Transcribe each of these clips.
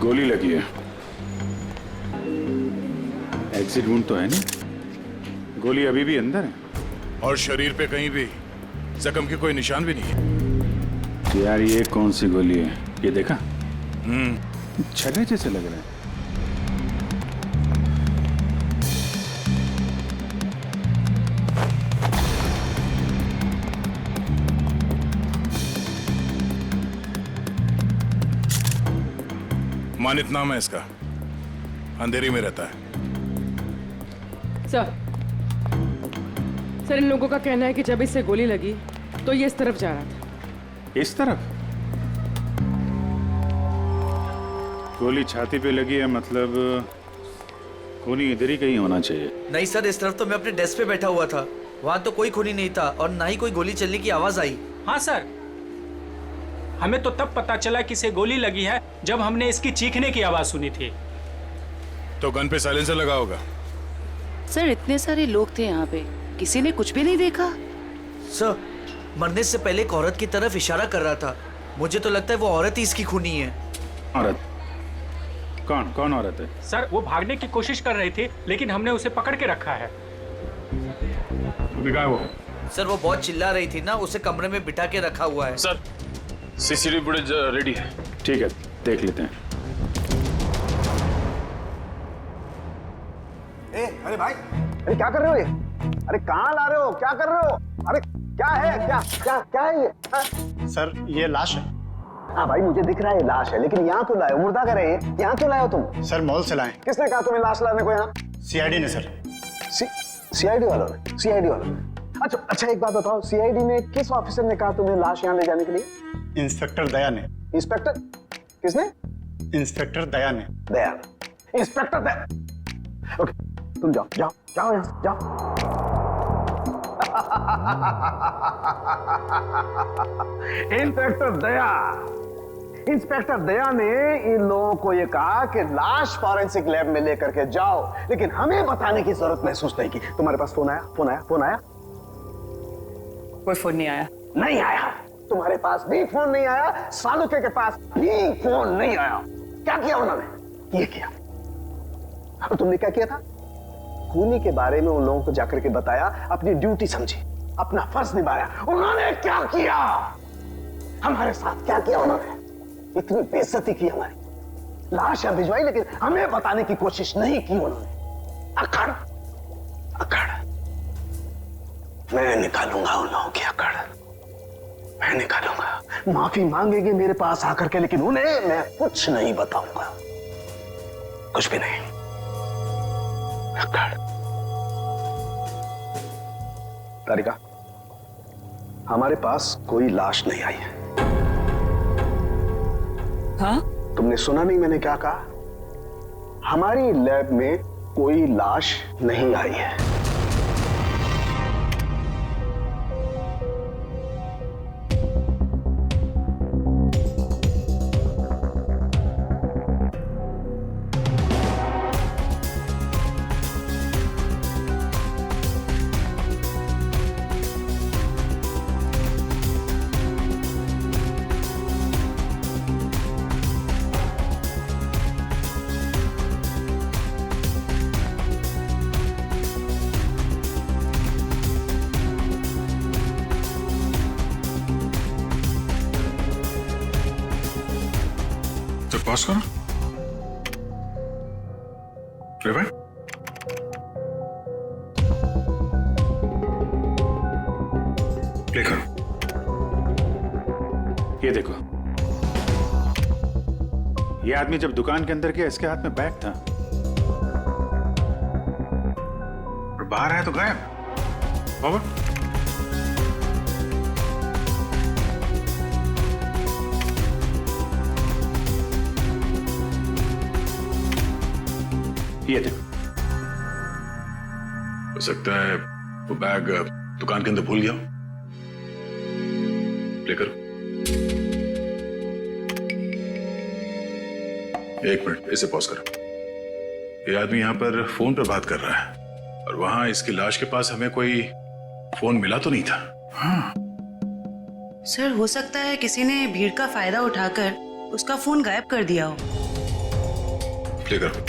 गोली लगी है। एग्जिट वुंड तो है नहीं, गोली अभी भी अंदर है। और शरीर पे कहीं भी जख्म के कोई निशान भी नहीं है। यार ये कौन सी गोली है, ये देखा? छर्रे जैसे लग रहा है। मानित नाम है इसका, अंधेरी में रहता है। सर इन लोगों का कहना है कि जब इससे गोली लगी तो ये इस तरफ जा रहा था। इस तरफ? गोली छाती पे लगी है, मतलब खूनी इधर ही कहीं होना चाहिए। नहीं सर, इस तरफ तो मैं अपने डेस्क पे बैठा हुआ था, वहाँ तो कोई खूनी नहीं था और ना ही कोई गोली चलने की आवाज आई। हाँ सर, हमें तो तब पता चला कि इसे गोली लगी है जब हमने इसकी चीखने की आवाज सुनी थी। तो गन पे साइलेंसर लगा होगा। सर इतने सारे लोग थे यहाँ पे, किसी ने कुछ भी नहीं देखा। सर मरने से पहले एक औरत की तरफ इशारा कर रहा था, मुझे तो लगता है वो औरत ही इसकी खूनी है। औरत? कौन औरत है? सर वो भागने की कोशिश कर रही थी लेकिन हमने उसे पकड़ के रखा है। अभी कहाँ है वो? सर वो बहुत चिल्ला रही थी ना, उसे कमरे में बिठा के रखा हुआ है। सर सीसीटीवी फुटेज रेडी है। ठीक है, देख लेते हैं। अरे भाई, अरे क्या कर रहे हो ये? अरे कहाँ ला रहे हो, क्या कर रहे हो? अरे क्या है, क्या है ये? सर ये लाश है। हाँ भाई मुझे दिख रहा है ये लाश है, लेकिन यहाँ क्यों लाए हो? मुर्दा कर रहे हैं, यहाँ क्यों लाए हो तुम? सर मॉल से लाए। किसने कहा तुम्हें लाश लाने को यहाँ? सीआईडी ने सर। सीआईडी वालों ने? सीआईडी वालों ने? अच्छा एक बात बताओ, सीआईडी ने किस ऑफिसर ने कहा तुम्हें लाश यहाँ ले जाने के लिए? इंस्पेक्टर दया ने। इंस्पेक्टर? किसने? इंस्पेक्टर दया ने। दया? इंस्पेक्टर दया? ओके तुम जाओ यहाँ से जाओ। इंस्पेक्टर दया ने इन लोगों को ये कहा कि लाश फॉरेंसिक लैब में लेकर के जाओ, लेकिन हमें बताने की जरूरत महसूस नहीं की। तुम्हारे पास फोन आया? कोई फोन नहीं आया। नहीं आया? तुम्हारे पास भी फोन नहीं आया? सालुके के पास भी फोन नहीं आया? क्या किया उन्होंने? ये किया। अब तुमने क्या किया था? खूनी के बारे में उन लोगों को जाकर के बताया, अपनी ड्यूटी समझी, अपना फर्ज निभाया। उन्होंने क्या किया? हमारे साथ क्या किया उन्होंने? इतनी बेइज्जती की हमारी, लाश भिजवाई लेकिन हमें बताने की कोशिश नहीं की उन्होंने। अकड़ मैं निकालूंगा उन लोगों की अकड़, मैं निकालूंगा। माफी मांगेंगे मेरे पास आकर के, लेकिन उन्हें मैं कुछ नहीं बताऊंगा, कुछ भी नहीं। तारिका, हमारे पास कोई लाश नहीं आई है। हाँ? तुमने सुना नहीं मैंने क्या कहा? हमारी लैब में कोई लाश नहीं आई है। तो पॉज करो, रिवाइंड। प्ले करो। ये देखो, ये आदमी जब दुकान के अंदर गया इसके हाथ में बैग था और बाहर आया तो गायब। फॉरवर्ड। ये देखो, हो सकता है वो बैग दुकान के अंदर भूल गया हो। प्ले करो। 1 मिनट, इसे पॉज करो। ये आदमी यहाँ पर फोन पर बात कर रहा है और वहां इसकी लाश के पास हमें कोई फोन मिला तो नहीं था। हाँ सर हो सकता है किसी ने भीड़ का फायदा उठाकर उसका फोन गायब कर दिया हो। प्ले करो।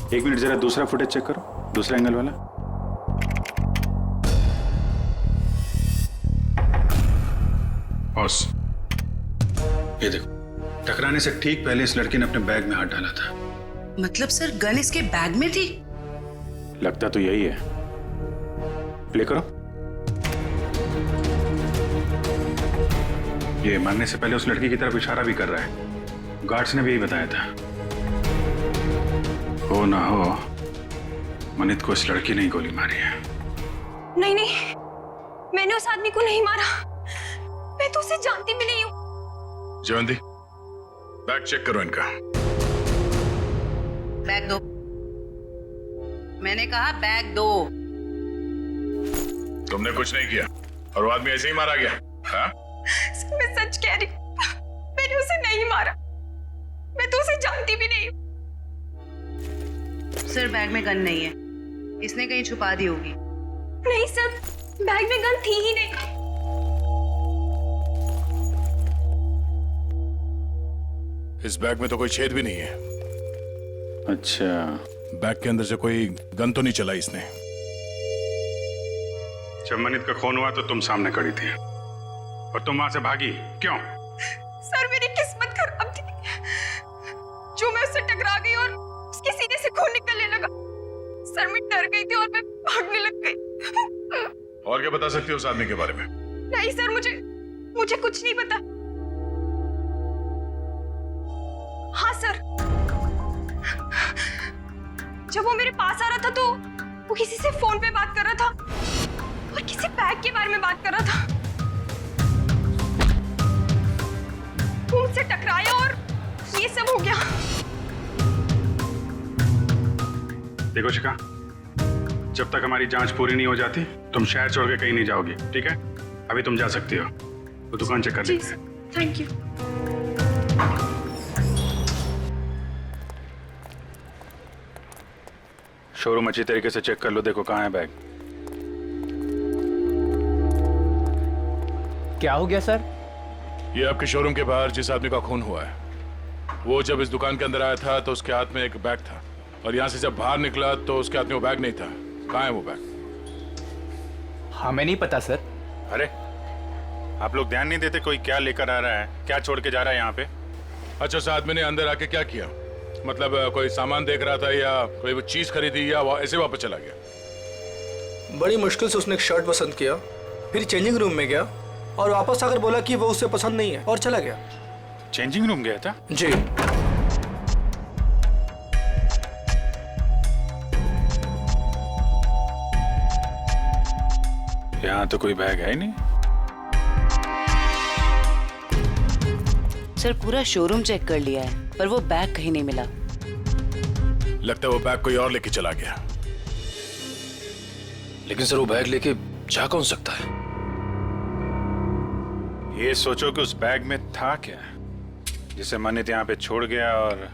एक मिनट जरा दूसरा फुटेज चेक करो, दूसरा एंगल वाला। बॉस, ये देखो, टकराने से ठीक पहले इस लड़की ने अपने बैग में हाथ डाला था। मतलब सर गन इसके बैग में थी? लगता तो यही है। प्ले करो। ये मरने से पहले उस लड़की की तरफ इशारा भी कर रहा है। गार्ड्स ने भी यही बताया था। हो ना हो, मनित को इस लड़की ने ही गोली मारी है। नहीं नहीं, मैंने उस आदमी को नहीं मारा। मैं तो उसे जानती भी नहीं हूँ। जयवंती, बैग चेक करो इनका। बैग दो। मैंने कहा बैग दो। तुमने कुछ नहीं किया और वो आदमी ऐसे ही मारा गया? हाँ? मैं सच कह रही हूँ, मैंने उसे नहीं मारा। मैं तो उसे जानती भी नहीं हूँ। सर बैग में गन नहीं है, इसने कहीं छुपा दी होगी। नहीं सर, बैग में गन थी ही नहीं। इस बैग में तो कोई छेद भी नहीं है। अच्छा, बैग के अंदर से कोई गन तो नहीं चला इसने। जब मनित का खून हुआ तो तुम सामने खड़ी थी और तुम वहां से भागी क्यों? सर मेरी किस्मत खराब थी, जो मैं उससे टकरा गई और उसके सीने से खून निकलने लगा। सर मैं डर गई थी और मैं भागने लग गई। और क्या बता सकती हो उस आदमी के बारे में? नहीं सर, मुझे कुछ नहीं पता। हाँ सर, जब वो मेरे पास आ रहा था तो वो किसी से फोन पे बात कर रहा था और किसी बैग के बारे में बात कर रहा था। वो मुझसे टकराया और ये सब हो गया। देखो शिखा, जब तक हमारी जांच पूरी नहीं हो जाती तुम शहर छोड़ के कहीं नहीं जाओगी, ठीक है? अभी तुम जा सकती हो, वो दुकान चेक कर लेते हैं। Thank you. शोरूम अच्छी तरीके से चेक कर लो, देखो कहाँ है बैग। क्या हो गया सर? ये आपके शोरूम के बाहर जिस आदमी का खून हुआ है, वो जब इस दुकान के अंदर आया था तो उसके हाथ में एक बैग था और यहाँ से जब बाहर निकला तो उसके हाथ में वो बैग नहीं था। कहाँ है वो बैग? हमें नहीं पता सर। अरे आप लोग ध्यान नहीं देते कोई क्या लेकर आ रहा है, क्या छोड़ के जा रहा है यहाँ पे? अच्छा, उस आदमी ने अंदर आके क्या किया? मतलब कोई सामान देख रहा था या कोई वो चीज खरीदी या ऐसे वापस चला गया? बड़ी मुश्किल से उसने एक शर्ट पसंद किया, फिर चेंजिंग रूम में गया और वापस आकर बोला कि वो उसे पसंद नहीं है और चला गया। चेंजिंग रूम गया था? जी। यहाँ तो कोई बैग है ही नहीं। सर पूरा शोरूम चेक कर लिया है पर वो बैग कहीं नहीं मिला। लगता है वो बैग कोई और लेके चला गया। लेकिन सर वो बैग लेके जा कौन सकता है? ये सोचो कि उस बैग में था क्या जिसे मनित यहाँ पे छोड़ गया और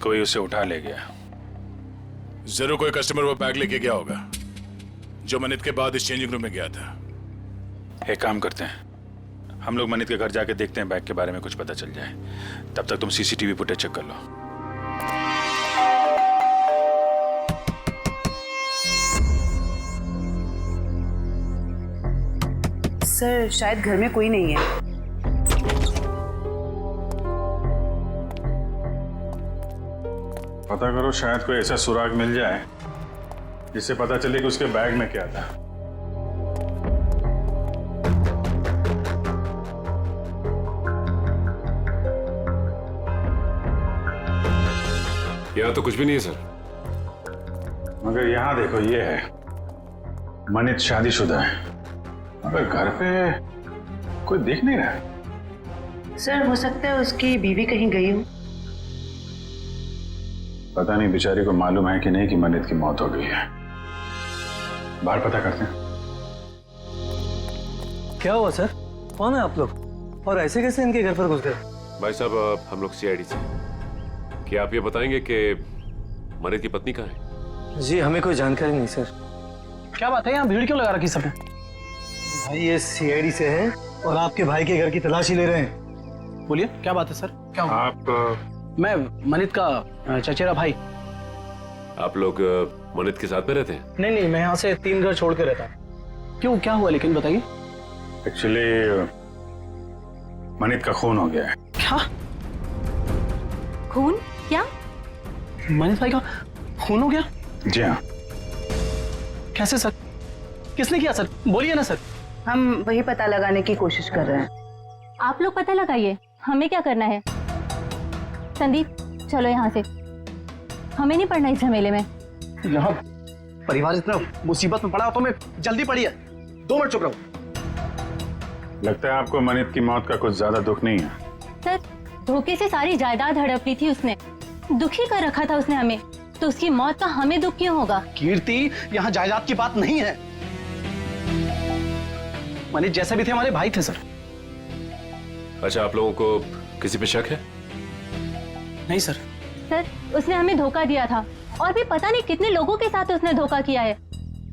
कोई उसे उठा ले गया। जरूर कोई कस्टमर वो बैग लेके गया होगा जो मनित के बाद इस चेंजिंग रूम में गया था। एक काम करते हैं, हम लोग मनित के घर जाके देखते हैं, बैग के बारे में कुछ पता चल जाए। तब तक तुम सीसीटीवी फुटेज चेक कर लो। सर शायद घर में कोई नहीं है। पता करो, शायद कोई ऐसा सुराग मिल जाए जिससे पता चले कि उसके बैग में क्या था। यहाँ तो कुछ भी नहीं है सर। मगर यहाँ देखो, ये है मनित शादीशुदा है, मगर घर पे कोई देख नहीं रहा। सर हो सकता है उसकी बीवी कहीं गई हो। पता नहीं बेचारी को मालूम है कि नहीं कि मनित की मौत हो गई है। बाहर पता करते हैं। क्या हुआ सर? कौन है आप लोग? और ऐसे कैसे इनके घर पर घुस गए? भाई साहब हम लोग सीआईडी से। क्या आप ये बताएंगे कि मनित की पत्नी कहाँ है? जी हमें कोई जानकारी नहीं सर। क्या बात है, यहाँ भीड़ क्यों लगा रखी सबने? भाई ये सीआईडी से हैं और आपके भाई के घर की तलाशी ले रहे हैं। बोलिए क्या बात है सर, क्या हुआ? आप मैं मनित का चचेरा भाई। आप लोग मनित के साथ में रहते हैं? नहीं, मैं यहाँ से 3 घर छोड़ के रहता हूँ। क्यों, क्या हुआ लेकिन बताइए। एक्चुअली मनित का खून हो गया है। क्या? खून? क्या? मनित भाई का खून हो गया? जी हाँ। कैसे सर? किसने किया सर? बोलिए ना सर। हम वही पता लगाने की कोशिश कर रहे हैं। आप लोग पता लगाइए, हमें क्या करना है? संदीप चलो यहाँ से, हमें नहीं पड़ना इस झमेले में। यहाँ परिवार इतना मुसीबत में पड़ा तो मैं जल्दी पड़ी है। 2 मिनट चुप रहो। लगता है आपको मनित की मौत का कुछ ज्यादा दुख नहीं है। सर धोखे से सारी जायदाद हड़प ली थी उसने, दुखी कर रखा था उसने हमें, तो उसकी मौत का हमें दुख क्यों होगा? कीर्ति, यहाँ जायदाद की बात नहीं है। मनीष जैसे भी थे हमारे भाई थे सर। अच्छा, आप लोगों को किसी पे शक है? नहीं सर। सर उसने हमें धोखा दिया था और भी पता नहीं कितने लोगों के साथ उसने धोखा किया है।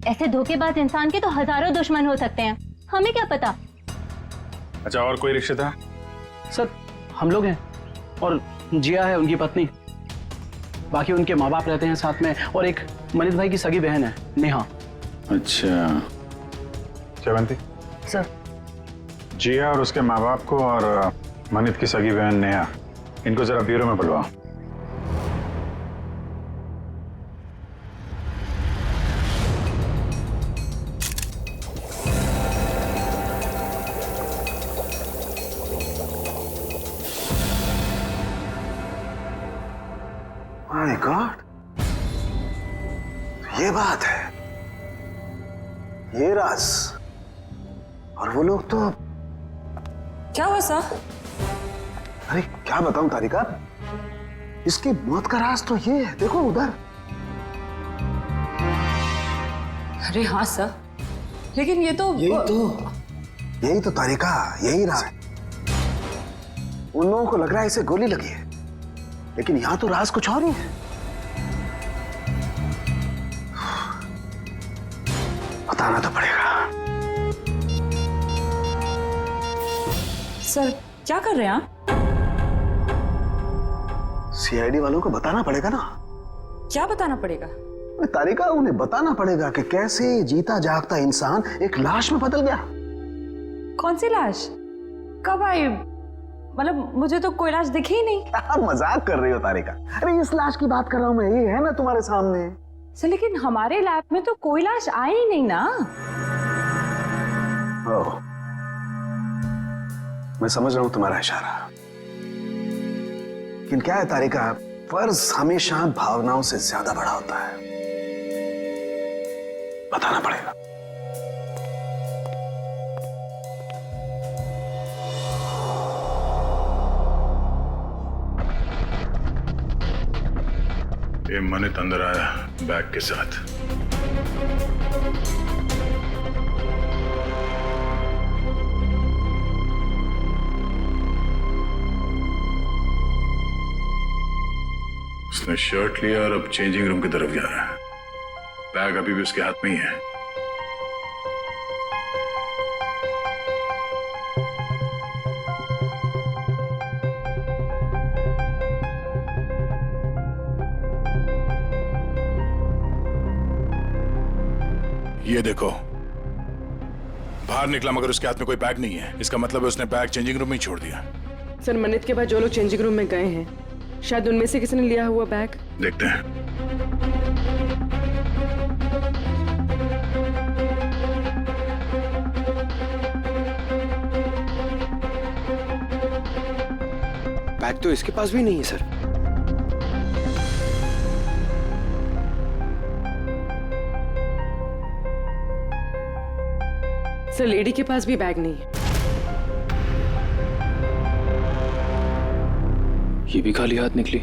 ऐसे धोखेबाज इंसान के तो हजारों दुश्मन हो सकते हैं, हमें क्या पता। अच्छा, और कोई रिश्तेदार? सर हम लोग हैं और जिया है उनकी पत्नी, बाकी उनके माँ बाप रहते हैं साथ में, और एक मनीष भाई की सगी बहन है नेहा। अच्छा चवंती सर। जिया और उसके माँ बाप को और मनित की सगी बहन नेहा, इनको जरा ब्यूरो में बुलवाओ। माय गॉड, ये बात है, ये राज। और वो लोग तो क्या हुआ सर? अरे क्या बताऊं तारिका, इसकी मौत का राज तो ये है, देखो उधर। अरे हाँ सर, लेकिन ये तो यही तो तारिका, यही राज। उन लोगों को लग रहा है इसे गोली लगी है, लेकिन यहां तो राज कुछ और ही है। बताना तो पड़ेगा। सर क्या कर रहे हैं आप? सीआईडी वालों को बताना पड़ेगा ना। क्या बताना पड़ेगा? तारिका, उन्हें बताना पड़ेगा कि कैसे जीता जागता इंसान एक लाश में बदल गया। कौन सी लाश? कब आई? मतलब मुझे तो कोई लाश दिखी ही नहीं। आप मजाक कर रही हो तारिका। अरे इस लाश की बात कर रहा हूं मैं, ये है ना तुम्हारे सामने। सर लेकिन हमारे लैब में तो कोई लाश आई ही नहीं ना। ओह, मैं समझ रहा हूं तुम्हारा इशारा, लेकिन क्या है तारिका, फर्ज हमेशा भावनाओं से ज्यादा बड़ा होता है। बताना पड़ेगा। ये मनित अंदर आया बैग के साथ। उसने शर्ट लिया और अब चेंजिंग रूम की तरफ जा रहा है। बैग अभी भी उसके हाथ में ही है। ये देखो, बाहर निकला मगर उसके हाथ में कोई बैग नहीं है। इसका मतलब है उसने बैग चेंजिंग रूम में ही छोड़ दिया। सर मनित के बाद जो लोग चेंजिंग रूम में गए हैं, शायद उनमें से किसी ने लिया हुआ बैग। देखते हैं। बैग तो इसके पास भी नहीं है सर। सर लेडी के पास भी बैग नहीं है। ये भी खाली हाथ निकली।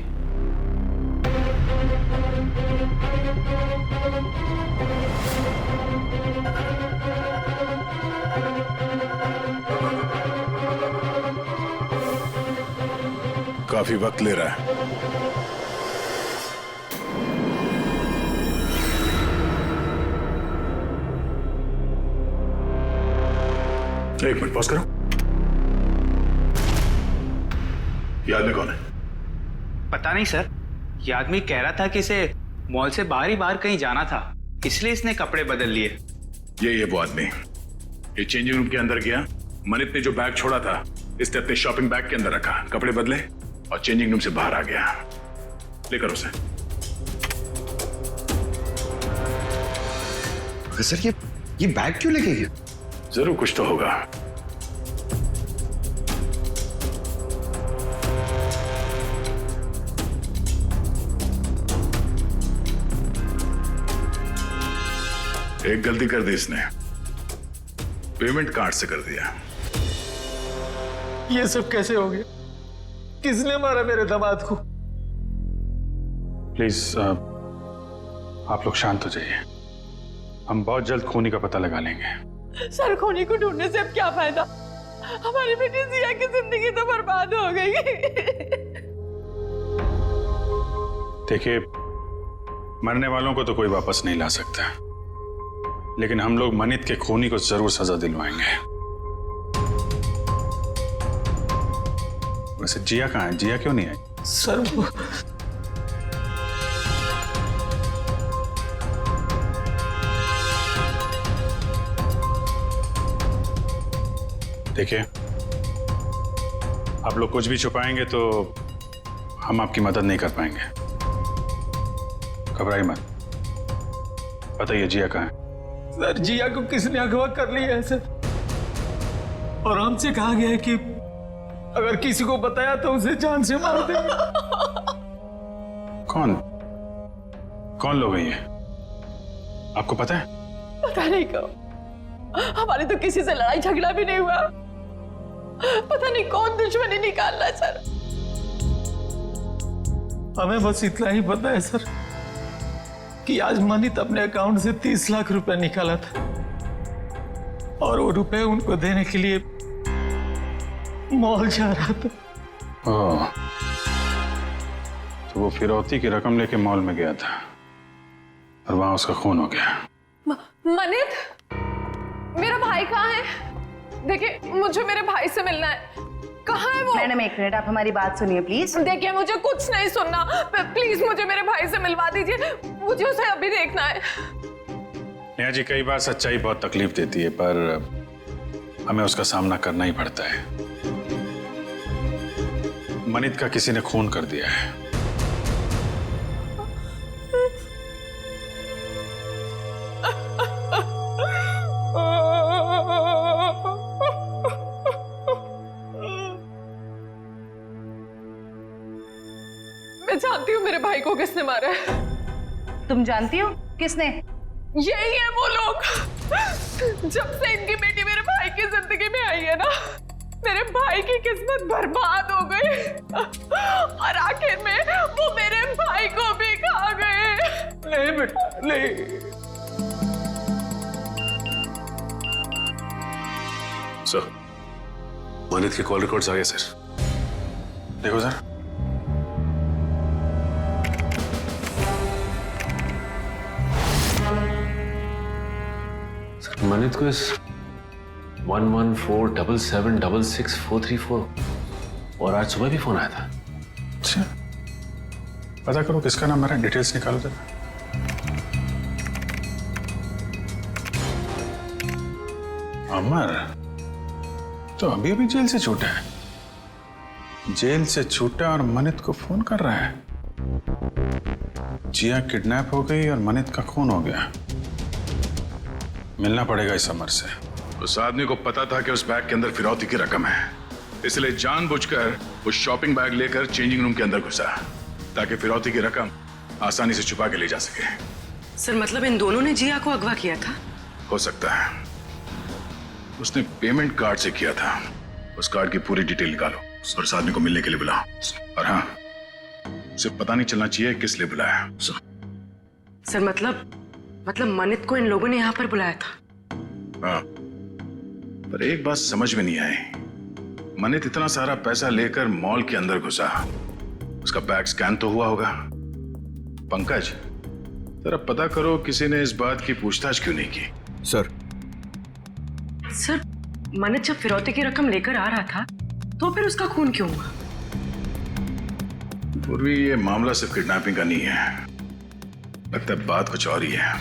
काफी वक्त ले रहा है। एक मिनट पॉज करो। ये आदमी कौन है? पता नहीं सर, ये आदमी कह रहा था कि इसे मॉल से बाहर ही बाहर कहीं जाना था, इसलिए इसने कपड़े बदल लिए। ये वो आदमी। ये चेंजिंग रूम के अंदर गया, मनित ने जो बैग छोड़ा था इसने अपने शॉपिंग बैग के अंदर रखा, कपड़े बदले और चेंजिंग रूम से बाहर आ गया। लेकर उसे। सर ये बैग क्यों लेके गया? जरूर कुछ तो होगा। एक गलती कर दी इसने, पेमेंट कार्ड से कर दिया। ये सब कैसे हो गया? किसने मारा मेरे दामाद को? प्लीज आप लोग शांत हो जाइए, हम बहुत जल्द खूनी का पता लगा लेंगे। सर खूनी को ढूंढने से अब क्या फायदा? हमारी बेटी जिया की जिंदगी तो बर्बाद हो गई। देखिए, मरने वालों को तो कोई वापस नहीं ला सकता, लेकिन हम लोग मनित के खूनी को जरूर सजा दिलवाएंगे। वैसे जिया कहाँ है? जिया क्यों नहीं आई? सर वो देखिए, आप लोग कुछ भी छुपाएंगे तो हम आपकी मदद नहीं कर पाएंगे। घबराइए मत, बताइए जिया कहाँ है? सर जिया को किसने अगवा कर लिया है सर, और हमसे कहा गया है कि अगर किसी को बताया तो उसे जान से मार देंगे। कौन लोग हैं ये? आपको पता है? पता नहीं कहो, हमारी तो किसी से लड़ाई झगड़ा भी नहीं हुआ। पता नहीं कौन दुश्मनी निकाल रहा है सर। हमें बस इतना ही पता है सर कि आज मनित अपने अकाउंट से 30 लाख रुपए निकाला था, और वो रुपए उनको देने के लिए मॉल जा रहा था। ओह, तो वो फिरौती की रकम लेके मॉल में गया था और वहां उसका खून हो गया। मनित, मेरा भाई कहाँ है? देखिए, मुझे मेरे भाई से मिलना है। कहाँ है वो? मैडम एक मिनट, आप हमारी बात सुनिए प्लीज। देखिए, मुझे कुछ नहीं सुनना, प्लीज मुझे मेरे भाई से मिलवा दीजिए, मुझे उसे अभी देखना है। नेहा जी, कई बार सच्चाई बहुत तकलीफ देती है, पर हमें उसका सामना करना ही पड़ता है। मनित का किसी ने खून कर दिया है। मैं जानती हूँ मेरे भाई को किसने मारा है। तुम जानती हो किसने? यही है वो लोग। जब से इनकी बेटी मेरे भाई की जिंदगी में आई है ना, मेरे भाई की किस्मत बर्बाद हो गई, और आखिर में वो मेरे भाई को भी खा गए। नहीं बेटा नहीं। सर, मनित के कॉल रिकॉर्ड्स आ गए सर। देखो सर, मनित को इस 1147766434 और आज सुबह भी फोन आया था। अच्छा, पता करो किसका नाम, मेरा डिटेल्स निकालो जरा। अमर तो अभी अभी जेल से छूटा है। जेल से छूटा और मनित को फोन कर रहा है। जिया किडनैप हो गई और मनित का खून हो गया। मिलना पड़ेगा इस अमर से। उस आदमी को पता था कि उस बैग के अंदर फिरौती की रकम है, इसलिए जानबूझकर वो शॉपिंग बैग लेकर चेंजिंग रूम के अंदर घुसा, ताकि फिरौती की रकम आसानी से छुपा के ले जा सके। सर मतलब इन दोनों ने जिया को अगवा किया था? हो सकता है, उसने पेमेंट कार्ड से किया था। उस कार्ड की पूरी डिटेल निकालो और उस आदमी को मिलने के लिए बुलाओ। और हाँ, उसे पता नहीं चलना चाहिए किस लिए बुलाया। सर मतलब मनित को इन लोगों ने यहाँ पर बुलाया था? हाँ, पर एक बात समझ में नहीं आई, मनित इतना सारा पैसा लेकर मॉल के अंदर घुसा उसका बैग स्कैन तो हुआ होगा। पंकज, जरा पता करो किसी ने इस बात की पूछताछ क्यों नहीं की। सर सर, मनित जब फिरौती की रकम लेकर आ रहा था तो फिर उसका खून क्यों हुआ? पूर्वी, ये मामला सिर्फ किडनैपिंग का नहीं है, लगता है बात कुछ और ही है।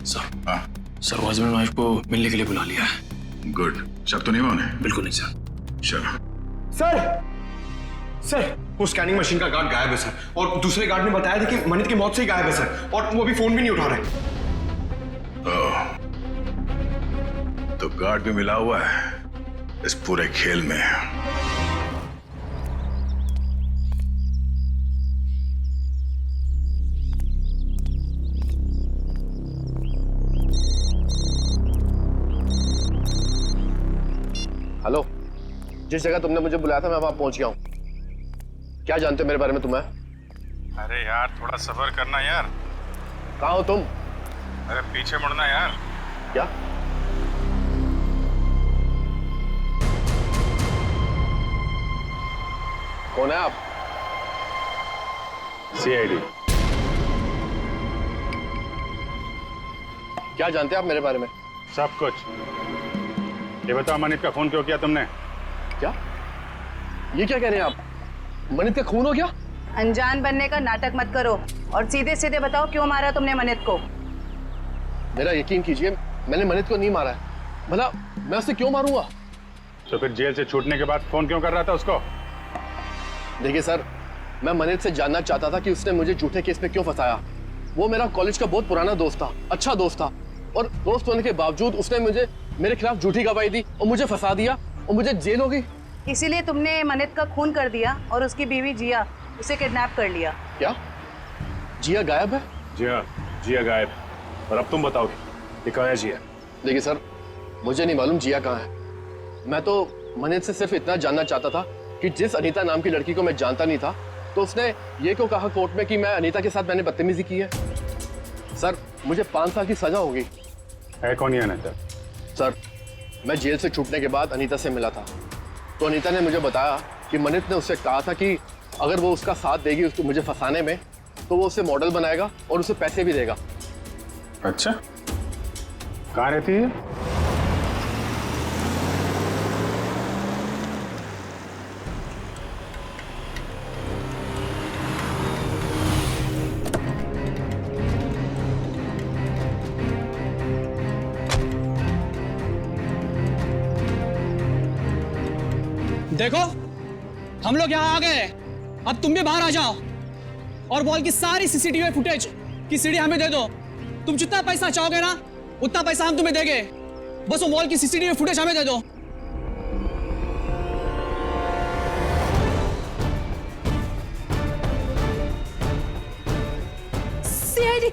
सर, हाँ सर वो हस्बैंड वाइफ को मिलने के लिए बुला लिया है। गुड, शक तो नहीं हुआ उन्हें? बिल्कुल नहीं सर। चलो। सर वो स्कैनिंग मशीन का गार्ड गायब है सर, और दूसरे गार्ड ने बताया था कि मनित की मौत से ही गायब है सर, और वो अभी फोन भी नहीं उठा रहे। तो गार्ड भी मिला हुआ है इस पूरे खेल में। हेलो, जिस जगह तुमने मुझे बुलाया था मैं वहां पहुंच गया हूं। क्या जानते हो मेरे बारे में तुम्हें? अरे यार, थोड़ा सब्र करना यार। कहाँ हो तुम? अरे पीछे मुड़ना यार। क्या? कौन है आप? सीआईडी। क्या जानते हैं आप मेरे बारे में? सब कुछ। ये बताओ, मनित का खून क्यों किया तुमने? क्या? ये क्या कह रहे हैं आप? मनित का खून हो गया? अनजान बनने का नाटक मत करो और सीधे सीधे बताओ क्यों मारा तुमने मनित को। मेरा यकीन कीजिए, मैंने मनित को नहीं मारा है। भला मैं उसे क्यों मारूंगा? तो फिर जेल से छूटने के बाद फोन क्यों कर रहा था उसको? देखिए सर, मैं मनित से जानना चाहता था कि उसने मुझे झूठे केस में क्यों फंसाया। वो मेरा कॉलेज का बहुत पुराना दोस्त था, अच्छा दोस्त था, और दोस्त होने के बावजूद उसने मुझे मेरे खिलाफ झूठी गवाही दी और मुझे फंसा दिया और मुझे जेल हो गई। इसीलिए तुमने मनित का खून कर दिया और उसकी बीवी जिया उसे किडनैप कर लिया। क्या? जिया गायब है? जी हाँ, जिया गायब। और अब तुम बताओगे ये कहाँ है जिया? देखिए सर, मुझे नहीं मालूम जिया कहाँ है। मैं तो मनित से सिर्फ इतना जानना चाहता था कि जिस अनीता नाम की लड़की को मैं जानता नहीं था, तो उसने ये क्यों कहा कोर्ट में कि मैं अनीता के साथ मैंने बदतमीजी की है। सर, मुझे 5 साल की सजा होगी। है कौन ये अनीता? सर, मैं जेल से छूटने के बाद अनीता से मिला था, तो अनीता ने मुझे बताया कि मनित ने उससे कहा था कि अगर वो उसका साथ देगी उसको मुझे फंसाने में, तो वो उसे मॉडल बनाएगा और उसे पैसे भी देगा। अच्छा, कहाँ रहती है? देखो, हम लोग यहाँ आ गए, अब तुम भी बाहर आ जाओ और मॉल की सारी सीसीटीवी फुटेज की सीडी हमें दे दो। तुम जितना पैसा चाहोगे ना, उतना पैसा हम तुम्हें देंगे। बस वो मॉल की सीसीटीवी फुटेज हमें दे दो। सीआईडी।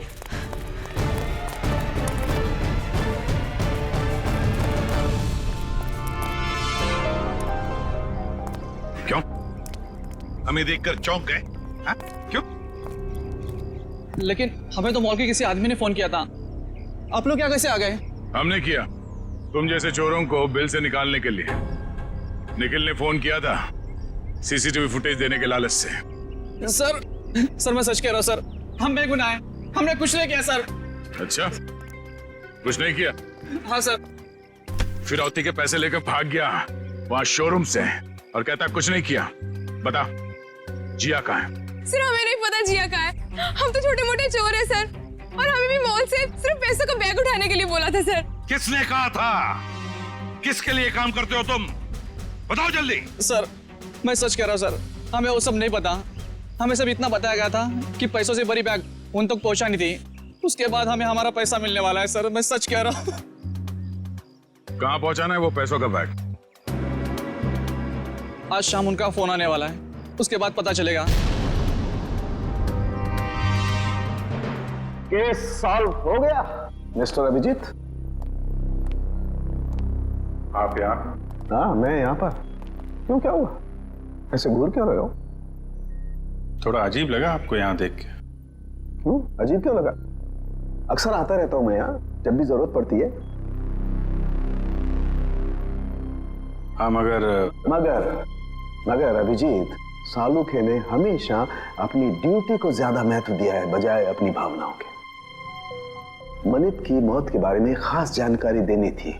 क्यों? हमें देखकर चौंक गए? हाँ? क्यों? लेकिन हमें तो मॉल के किसी आदमी ने फोन किया था। आप लोग क्या कैसे आ गए? हमने किया, तुम जैसे चोरों को बिल से निकालने के लिए। निखिल ने फोन किया था सीसीटीवी फुटेज देने के लालच से। सर मैं सच कह रहा हूँ सर, हम बेगुनाह हैं, हमने कुछ नहीं किया सर। अच्छा, कुछ नहीं किया? हाँ सर। फिरौती के पैसे लेकर भाग गया वहां शोरूम से और कहता कुछ नहीं किया। बता, जिया कहाँ है? सर, हमें नहीं पता जिया कहाँ है। हम तो छोटे मोटे चोर हैं सर, और हमें भी मॉल से सिर्फ पैसों का बैग उठाने के लिए बोला था सर। किसने कहा था? किसके लिए काम करते हो तुम? बताओ जल्दी। सर, मैं सच कह रहा हूँ सर, हमें वो सब नहीं पता। हमें सब इतना बताया गया था कि पैसों से भरी बैग उन तक पहुंचानी थी, उसके बाद हमें हमारा पैसा मिलने वाला है। सर, मैं सच कह रहा हूँ। कहाँ पहुंचाना है वो पैसों का बैग? आज शाम उनका फोन आने वाला है, उसके बाद पता चलेगा। केस सॉल्व हो गया मिस्टर अभिजीत। आप यहाँ? हाँ, मैं यहाँ पर। क्यों, क्या हुआ? ऐसे घूर क्यों रहे हो? थोड़ा अजीब लगा आपको यहाँ देख के। क्यों अजीब क्यों लगा? अक्सर आता रहता हूँ मैं यहाँ जब भी जरूरत पड़ती है। हाँ, मगर मगर अभिजीत, सालुखे ने हमेशा अपनी ड्यूटी को ज्यादा महत्व दिया है बजाय अपनी भावनाओं के। मनित की मौत के बारे में खास जानकारी देनी थी।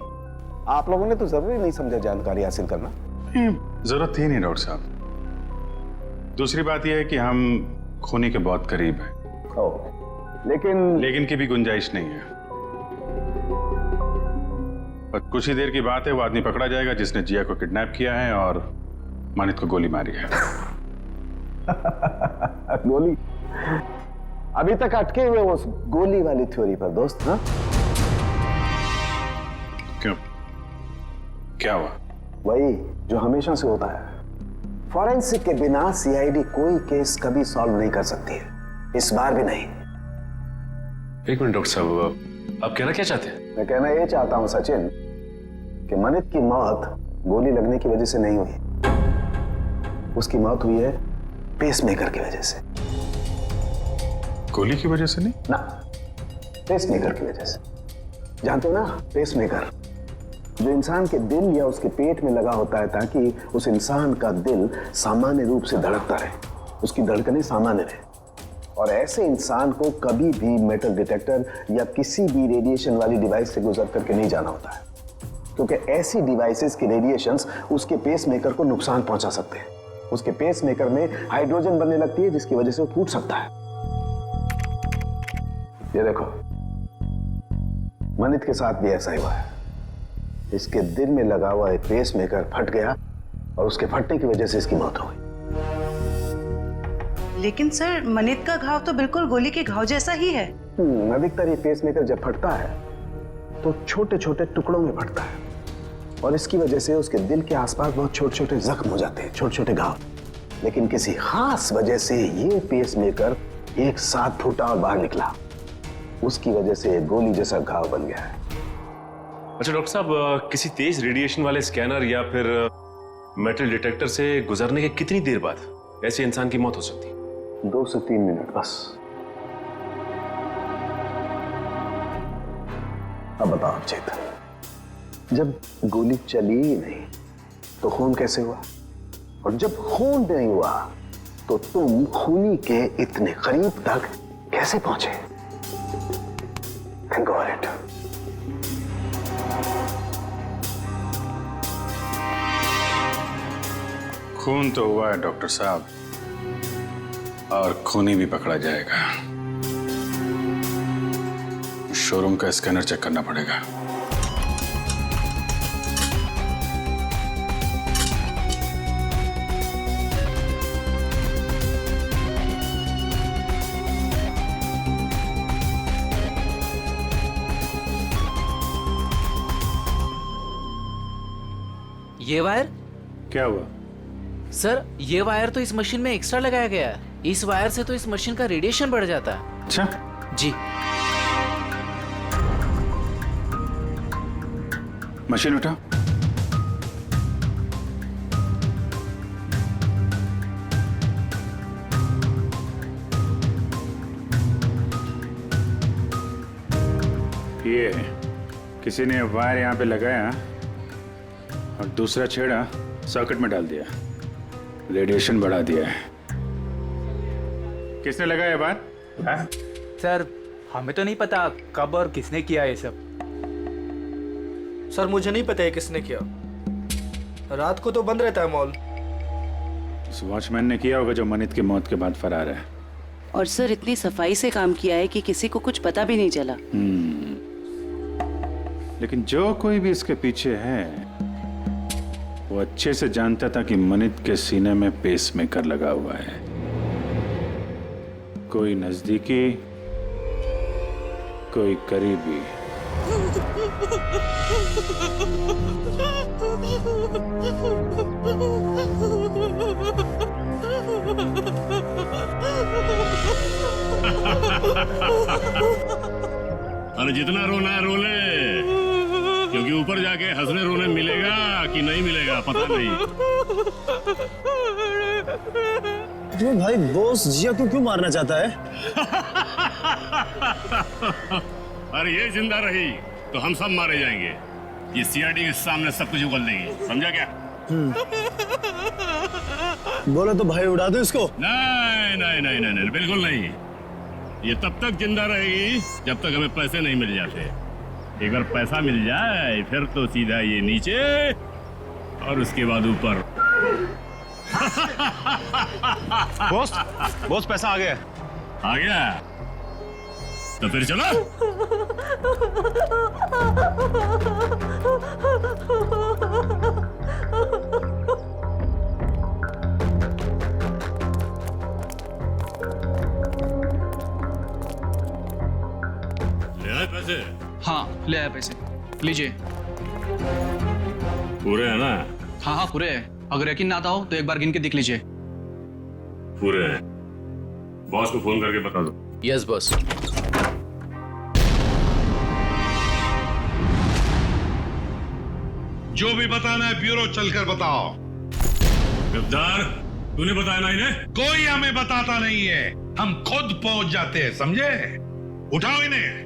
आप लोगों ने तो जरूरी नहीं समझा जानकारी हासिल करना। जरूरत थी नहीं डॉक्टर साहब। दूसरी बात यह है कि हम खूनी के बहुत करीब हैं। लेकिन की भी गुंजाइश नहीं है। पर कुछ ही देर की बात है, वो आदमी पकड़ा जाएगा जिसने जिया को किडनैप किया है और मानित को गोली मारी है। गोली? अभी तक अटके हुए उस गोली वाली थ्योरी पर दोस्त। हाँ, क्यों, क्या हुआ? वही जो हमेशा से होता है। फॉरेंसिक के बिना सीआईडी कोई केस कभी सॉल्व नहीं कर सकती है, इस बार भी नहीं। एक मिनट डॉक्टर साहब, आप कहना क्या चाहते हैं? मैं कहना ये चाहता हूं सचिन कि मनित की मौत गोली लगने की वजह से नहीं हुई। उसकी मौत हुई है पेसमेकर की वजह से। गोली की वजह से नहीं ना, पेसमेकर की वजह से। जानते हो ना, पेसमेकर जो इंसान के दिल या उसके पेट में लगा होता है ताकि उस इंसान का दिल सामान्य रूप से धड़कता रहे, उसकी धड़कनें सामान्य रहे। और ऐसे इंसान को कभी भी मेटल डिटेक्टर या किसी भी रेडिएशन वाली डिवाइस से गुजर करके नहीं जाना होता है, क्योंकि ऐसी डिवाइसेस की रेडिएशंस उसके पेसमेकर को नुकसान पहुंचा सकते हैं। उसके पेसमेकर में हाइड्रोजन बनने लगती है जिसकी वजह से वो फूट सकता है। ये देखो, मनित के साथ भी ऐसा ही हुआ है। इसके दिल में लगा हुआ एक पेसमेकर फट गया और उसके फटने की वजह से इसकी मौत हो गई। लेकिन सर, मनित का घाव तो बिल्कुल गोली के घाव जैसा ही है। अधिकतर ये पेसमेकर जब फटता है तो छोटे छोटे टुकड़ों में फटता है और इसकी वजह से उसके दिल के आसपास बहुत छोटे छोटे जख्म हो जाते हैं, छोटे छोटे घाव। लेकिन किसी खास वजह से ये पेसमेकर एक साथ फूटा और बाहर निकला, उसकी वजह से गोली जैसा घाव बन गया है। अच्छा डॉक्टर साहब, किसी तेज रेडिएशन वाले स्कैनर या फिर मेटल डिटेक्टर से गुजरने के कितनी देर बाद ऐसे इंसान की मौत हो सकती है? 2 से 3 मिनट बस। अब बताओ चेतन, जब गोली चली ही नहीं तो खून कैसे हुआ? और जब खून नहीं हुआ तो तुम खूनी के इतने करीब तक कैसे पहुंचे? Think of it. खून तो हुआ है डॉक्टर साहब, और खूनी भी पकड़ा जाएगा। शोरूम का स्कैनर चेक करना पड़ेगा। ये वायर? क्या हुआ? सर, ये वायर तो इस मशीन में एक्स्ट्रा लगाया गया है। इस वायर से तो इस मशीन का रेडिएशन बढ़ जाता है। अच्छा जी। मशीन उठा। ये किसी ने वायर यहां पे लगाया और दूसरा छेड़ा सर्किट में डाल दिया, रेडिएशन बढ़ा दिया है। किसने लगाया बात? सर, हमें तो नहीं पता कब और किसने किया ये सब। सर, मुझे नहीं पता है किसने किया। रात को तो बंद रहता है मॉल। उस वॉचमैन ने किया होगा जो मनित की मौत के बाद फरार है। और सर, इतनी सफाई से काम किया है कि किसी को कुछ पता भी नहीं चला। लेकिन जो कोई भी इसके पीछे है वो अच्छे से जानता था कि मनित के सीने में पेसमेकर लगा हुआ है। कोई नजदीकी, कोई करीबी। अरे जितना रोना है रो ले, क्योंकि ऊपर जाके हंसने रोने मिलेगा कि नहीं मिलेगा पता नहीं। तुम्हें भाई बॉस जिया को क्यों मारना चाहता है? अरे ये जिंदा रही तो हम सब मारे जाएंगे। ये सीआईडी के सामने सब कुछ उगल देगी, समझा क्या? बोले तो भाई उड़ा दो इसको। नहीं नहीं नहीं नहीं नहीं, बिल्कुल नहीं। ये तब तक जिंदा रहेगी जब तक हमें पैसे नहीं मिल जाते। एक बार पैसा मिल जाए फिर तो सीधा ये नीचे और उसके बाद ऊपर। बॉस पैसा आ गया। आ गया तो फिर चलो। ले आए पैसे? हाँ ले आया पैसे, लीजिए। पूरे है ना? हाँ हाँ पूरे है। अगर यकीन ना आता हो तो एक बार गिन के देख लीजिए। पूरे हैं। बॉस को फोन करके बता दो। Yes boss. जो भी बताना है ब्यूरो चलकर बताओ। गद्दार, तूने बताया ना इन्हें? कोई हमें बताता नहीं है, हम खुद पहुंच जाते हैं, समझे? उठाओ इन्हें।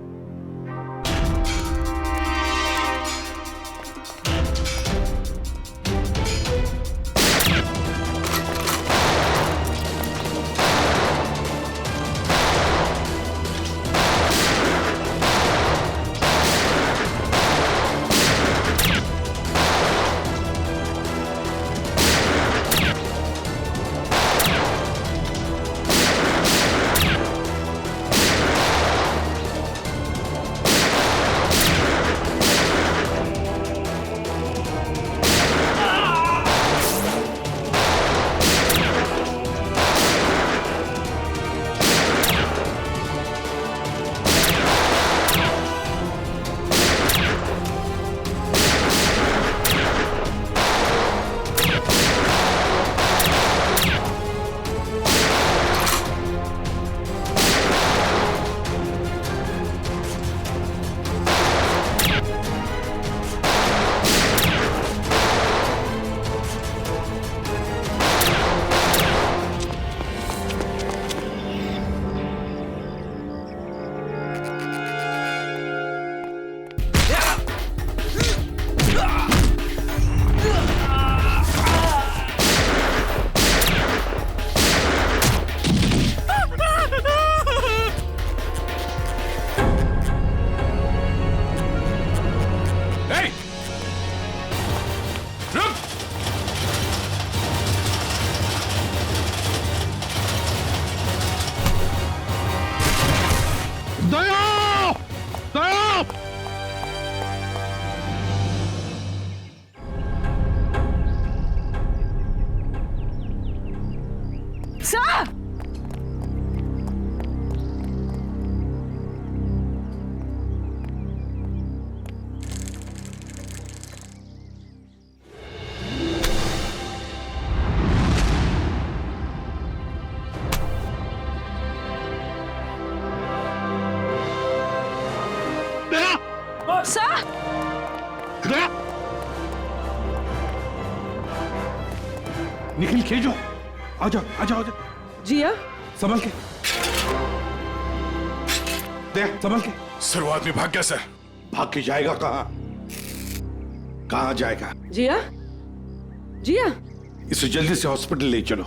निखिल खेजो, आजा आजा आजा। जिया संभल के, देख संभल के। सर वो आदमी भाग गया सर। भाग के जाएगा कहाँ? कहाँ जाएगा? जिया, जिया इसे जल्दी से हॉस्पिटल ले चलो।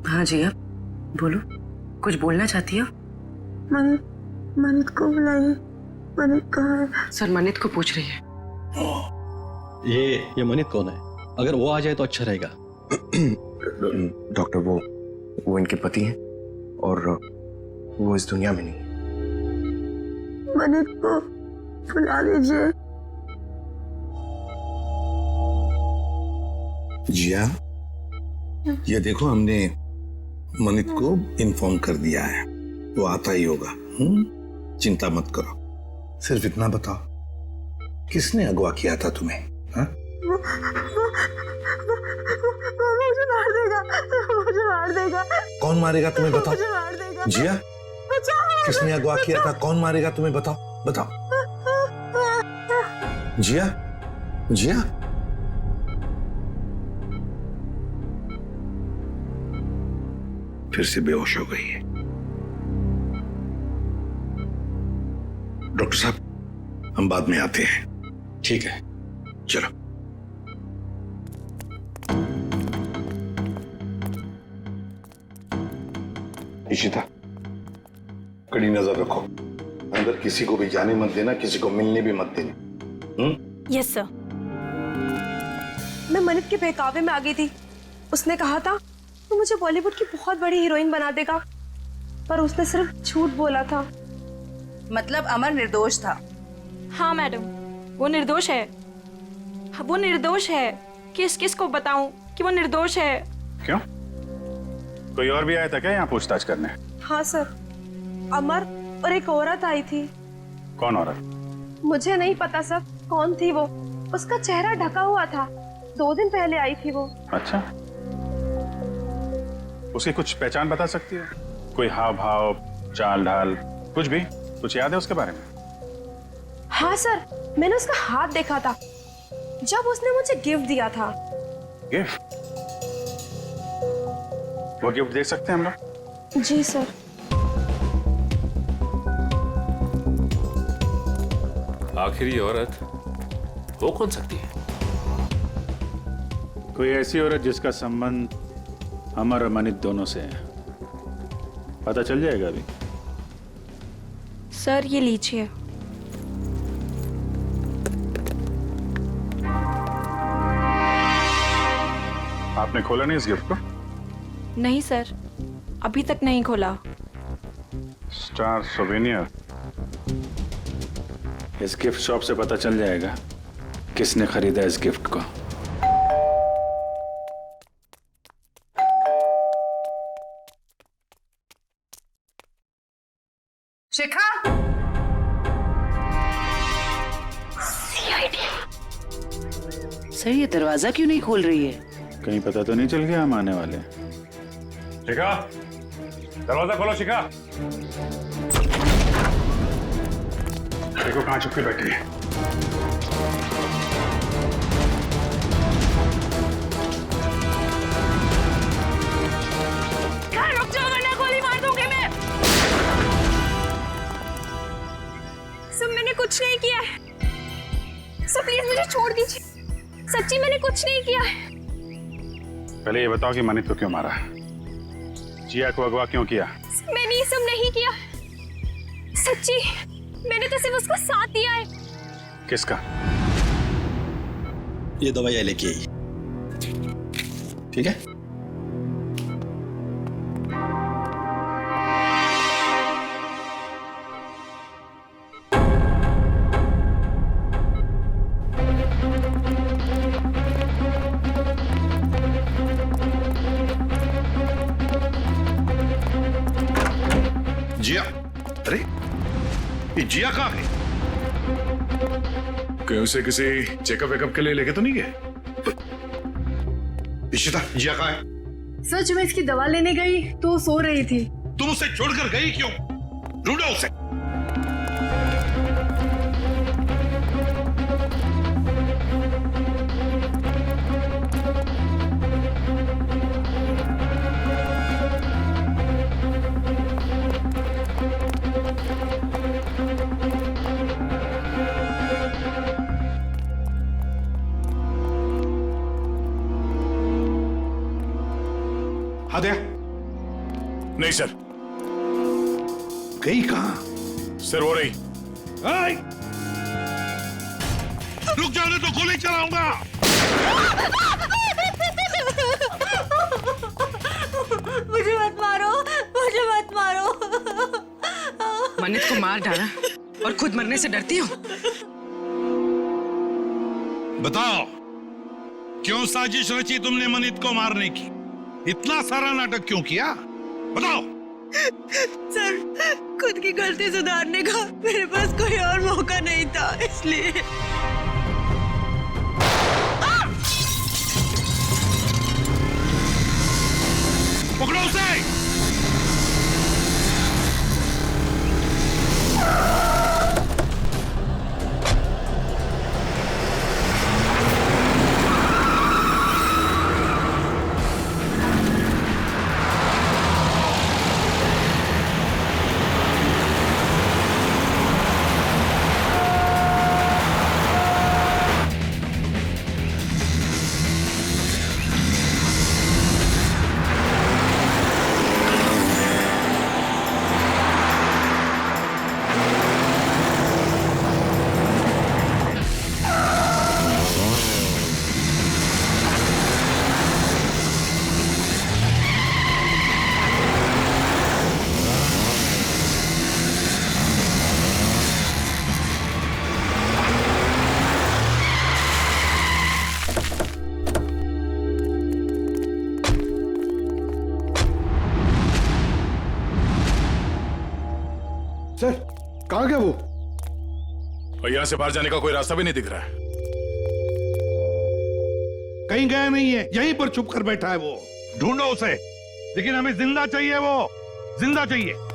हाँ जिया बोलो, कुछ बोलना चाहती हो? मनित को बुलाइए। मनित कहाँ है? सर मनित को पूछ रही है। ये मनित कौन है? अगर वो आ जाए तो अच्छा रहेगा। डॉक्टर वो इनके पति हैं और वो इस दुनिया में नहीं। मनित को बुला लीजिए। जिया, ये देखो हमने मनित को इन्फॉर्म कर दिया है, वो आता ही होगा। चिंता मत करो। सिर्फ इतना बताओ, किसने अगवा किया था तुम्हें? हा? मुझे मार देगा, मुझे मार देगा। कौन मारेगा तुम्हें बताओ? मुझे मार देगा। जिया, किसने अगवा किया था? कौन मारेगा तुम्हें बताओ बताओ। जिया, जिया फिर से बेहोश हो गई है। डॉक्टर साहब, हम बाद में आते हैं। ठीक है, चलो। इशिता, कड़ी नजर रखो, अंदर किसी को भी जाने मत देना, किसी को मिलने भी मत देना। Yes sir. मैं मनित के बहकावे में आ गई थी। उसने कहा था तो मुझे बॉलीवुड की बहुत बड़ी हीरोइन बना देगा, पर उसने सिर्फ झूठ बोला था। मतलब अमर निर्दोष था? हाँ मैडम, वो निर्दोष है। वो निर्दोष है। किसको बताऊं कि वो निर्दोष है? क्यों? कोई और भी आया था क्या यहाँ पूछताछ करने? हाँ सर, अमर और एक औरत आई थी। कौन औरत? मुझे नहीं पता सर कौन थी वो। उसका चेहरा ढका हुआ था। 2 दिन पहले आई थी वो। अच्छा, उसकी कुछ पहचान बता सकती है? कोई हाव भाव, चाल ढाल, कुछ भी? कुछ याद है उसके बारे में? हाँ सर, मैंने उसका हाथ देखा था जब उसने मुझे गिफ्ट दिया था। गिफ्ट? वो गिफ्ट देख सकते हैं हम लोग? जी सर। आखिर ये औरत वो कौन सकती है? कोई ऐसी औरत जिसका संबंध अमर और मनित दोनों से है। पता चल जाएगा अभी। सर ये लीजिए। आपने खोला नहीं इस गिफ्ट को? नहीं सर, अभी तक नहीं खोला। Star souvenir. इस गिफ्ट शॉप से पता चल जाएगा किसने खरीदा इस गिफ्ट को। शिखा! सर, ये दरवाजा क्यों नहीं खोल रही है? कहीं पता तो नहीं चल गया हम आने वाले? शिखा, दरवाजा खोलो शिखा। देखो कहाँ छुप के बैठी है। रुक जाओ वरना गोली मार दूंगी मैं। सब मैंने कुछ नहीं किया है। सब प्लीज मुझे छोड़ दीजिए। सच्ची मैंने कुछ नहीं किया है। पहले ये बताओ कि मनित को क्यों मारा? जिया को अगवा क्यों किया? मैंने ये सब नहीं किया। सच्ची मैंने तो सिर्फ उसको साथ दिया है। किसका? ये दवाई लेके आई, ठीक है? जिया, अरे ये जिया कहाँ है? कहीं उसे किसी चेकअप वेकअप के लिए लेके तो नहीं गए? इशिता, जिया कहाँ है? सर जब मैं इसकी दवा लेने गई तो वो सो रही थी। तुम उसे छोड़कर गई क्यों? ढूंढो उसे। हाँ दया। नहीं सर। गई कहाँ? सर वो रही। रुक जाने तो गोली चलाऊंगा। मुझे मत मारो, मुझे मत मारो। मन्नत को मार डाला और खुद मरने से डरती हो? बताओ, क्यों साजिश रची तुमने मनित को मारने की? इतना सारा नाटक क्यों किया? बताओ। सर खुद की गलती सुधारने का मेरे पास कोई और मौका नहीं था, इसलिए। पकड़ो उसे। सर कहाँ गया वो? और यहाँ से बाहर जाने का कोई रास्ता भी नहीं दिख रहा है। कहीं गया नहीं है, यहीं पर छुप कर बैठा है वो। ढूंढो उसे, लेकिन हमें जिंदा चाहिए, वो जिंदा चाहिए।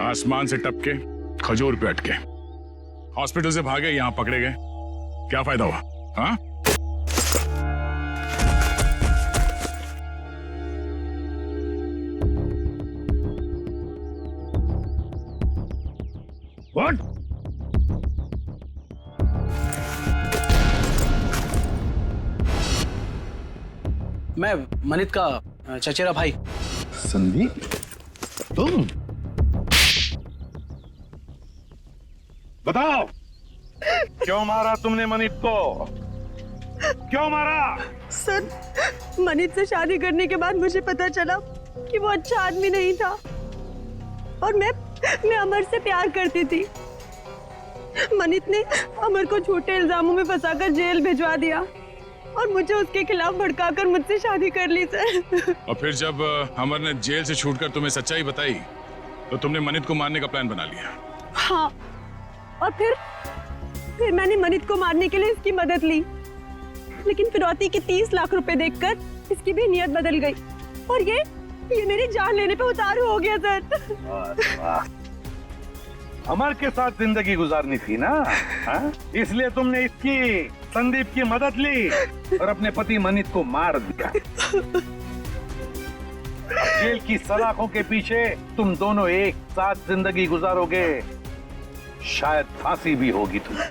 आसमान से टपके खजूर पे अटके, हॉस्पिटल से भागे, यहां पकड़े गए, क्या फायदा हुआ? हाँ? What? मैं मनित का चचेरा भाई। संदीप, तुम बताओ, क्यों मारा तुमने मनित को? क्यों मारा? सर, मनित से शादी करने के बाद मुझे पता चला कि वो अच्छा आदमी नहीं था और मैं अमर से प्यार करती थी। मनित ने अमर को झूठे इल्जामों में फंसाकर जेल भिजवा दिया और मुझे उसके खिलाफ भड़काकर मुझसे शादी कर ली सर। और फिर जब अमर ने जेल से छूटकर तुम्हें सच्चाई बताई तो तुमने मनित को मारने का प्लान बना लिया। हाँ, और फिर मैंने मनित को मारने के लिए इसकी मदद ली, लेकिन फिरौती के 30 लाख रुपए देखकर इसकी भी नियत बदल गई और ये मेरी जान लेने पे उतारू हो गया सर। अमर के साथ जिंदगी गुजारनी थी ना, हाँ? इसलिए तुमने इसकी, संदीप की मदद ली और अपने पति मनित को मार दिया। जेल की सलाखों के पीछे तुम दोनों एक साथ जिंदगी गुजारोगे, शायद फांसी भी होगी तुम्हें।